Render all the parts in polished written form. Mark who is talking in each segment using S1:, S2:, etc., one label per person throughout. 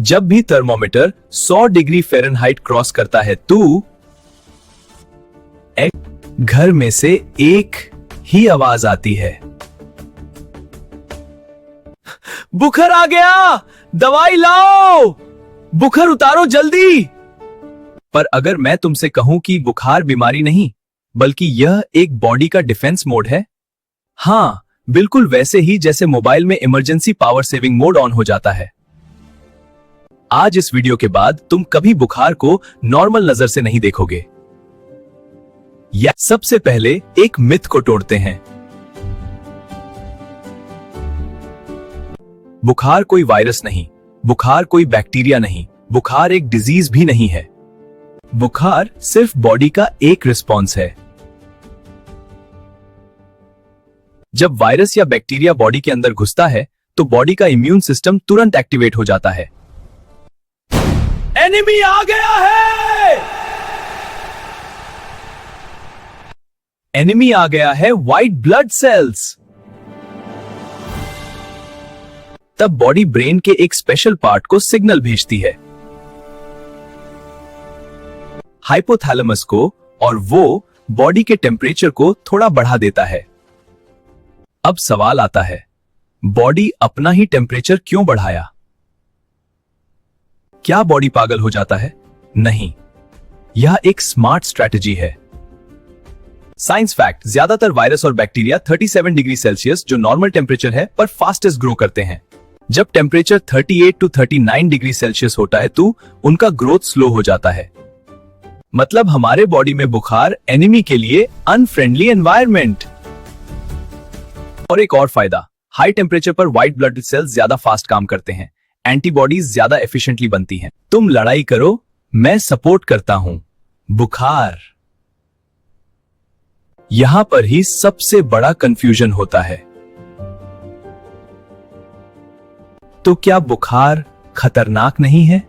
S1: जब भी thermometer 100 degree Fahrenheit cross करता है तो घर में से एक ही आवाज आती है, बुखार आ गया, दवाई लाओ, बुखार उतारो जल्दी। पर अगर मैं तुमसे कहूं कि बुखार बीमारी नहीं बल्कि यह एक बॉडी का डिफेंस मोड है, हां, बिल्कुल वैसे ही जैसे मोबाइल में emergency power saving mode on हो जाता है। आज इस वीडियो के बाद तुम कभी बुखार को नॉर्मल नजर से नहीं देखोगे। या सबसे पहले एक मिथ को तोड़ते हैं। बुखार कोई वायरस नहीं, बुखार कोई बैक्टीरिया नहीं, बुखार एक डिजीज भी नहीं है। बुखार सिर्फ बॉडी का एक रिस्पॉन्स है। जब वायरस या बैक्टीरिया बॉडी के अंदर घुसता है तो बॉडी का इम्यून सिस्टम तुरंत एक्टिवेट हो जाता है। एनिमी आ गया है, एनिमी आ गया है, व्हाइट ब्लड सेल्स। तब बॉडी ब्रेन के एक स्पेशल पार्ट को सिग्नल भेजती है, हाइपोथैलेमस को, और वो बॉडी के टेम्परेचर को थोड़ा बढ़ा देता है। अब सवाल आता है, बॉडी अपना ही टेम्परेचर क्यों बढ़ाया? क्या बॉडी पागल हो जाता है? नहीं, यह एक स्मार्ट स्ट्रैटेजी है। साइंस फैक्ट, ज्यादातर वायरस और बैक्टीरिया 37 डिग्री सेल्सियस जो नॉर्मल टेम्परेचर है पर फास्टेस्ट ग्रो करते हैं। जब टेम्परेचर 38 to 39 डिग्री सेल्सियस होता है तो उनका ग्रोथ स्लो हो जाता है। मतलब हमारे बॉडी में बुखार एनिमी के लिए अनफ्रेंडली एनवायरनमेंट। और एक और फायदा, हाई टेम्परेचर पर व्हाइट ब्लड सेल्स ज्यादा फास्ट काम करते हैं, एंटीबॉडीज ज्यादा एफिशिएंटली बनती हैं। तुम लड़ाई करो, मैं सपोर्ट करता हूं। बुखार, यहां पर ही सबसे बड़ा कंफ्यूजन होता है। तो क्या बुखार खतरनाक नहीं है?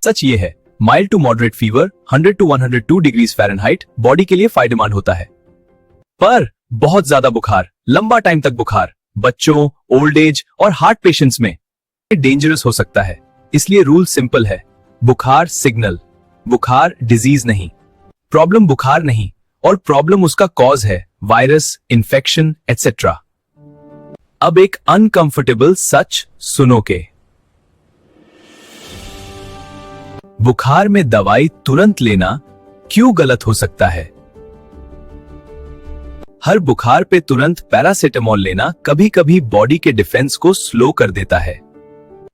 S1: सच ये है, mild to moderate fever 100 to 102 degrees Fahrenheit body के लिए फायदेमंद होता है। पर बहुत ज्यादा बुखार, लंबा टाइम तक बुखार बच्चों, ओल्ड एज और हार्ट पेशेंट्स में डेंजरस हो सकता है। इसलिए रूल सिंपल है, बुखार सिग्नल, बुखार डिजीज नहीं। प्रॉब्लम बुखार नहीं और प्रॉब्लम उसका कॉज है, वायरस, इन्फेक्शन एटसेट्रा। अब एक अनकंफर्टेबल सच सुनो के बुखार में दवाई तुरंत लेना क्यों गलत हो सकता है? हर बुखार पे तुरंत पैरासिटामोल लेना कभी कभी बॉडी के डिफेंस को स्लो कर देता है।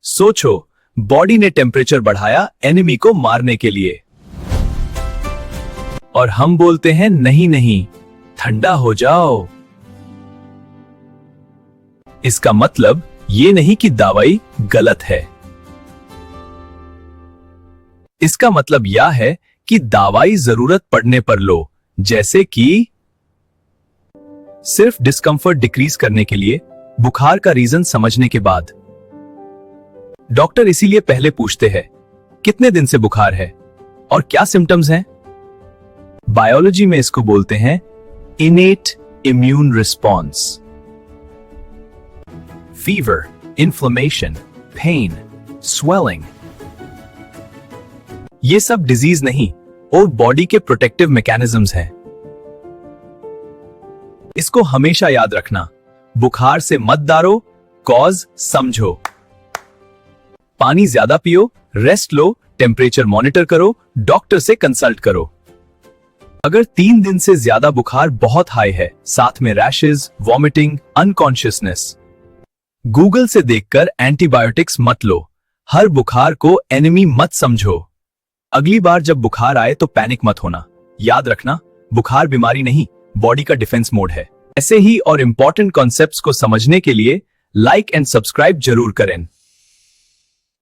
S1: सोचो, बॉडी ने टेम्परेचर बढ़ाया एनिमी को मारने के लिए, और हम बोलते हैं नहीं नहीं, ठंडा हो जाओ। इसका मतलब ये नहीं कि दवाई गलत है, इसका मतलब यह है कि दवाई जरूरत पड़ने पर लो, जैसे कि सिर्फ डिस्कंफर्ट डिक्रीज करने के लिए, बुखार का रीजन समझने के बाद। डॉक्टर इसीलिए पहले पूछते हैं कितने दिन से बुखार है और क्या सिम्टम्स हैं। बायोलॉजी में इसको बोलते हैं innate immune response. Fever, inflammation, pain, swelling, ये सब डिजीज नहीं और बॉडी के प्रोटेक्टिव मैकेनिज्म्स हैं। इसको हमेशा याद रखना, बुखार से मत डरो, कॉज समझो। पानी ज्यादा पियो, रेस्ट लो, टेम्परेचर मॉनिटर करो, डॉक्टर से कंसल्ट करो। अगर 3 दिन से ज्यादा बुखार बहुत हाई है, साथ में रैशेस, वॉमिटिंग, अनकॉन्शियसनेस, गूगल से देखकर एंटीबायोटिक्स मत लो। हर बुखार को एनिमी मत समझो। अगली बार जब बुखार आए तो पैनिक मत होना। याद रखना, बुखार बीमारी नहीं, बॉडी का डिफेंस मोड है। ऐसे ही और इंपॉर्टेंट कॉन्सेप्ट्स को समझने के लिए लाइक एंड सब्सक्राइब जरूर करें।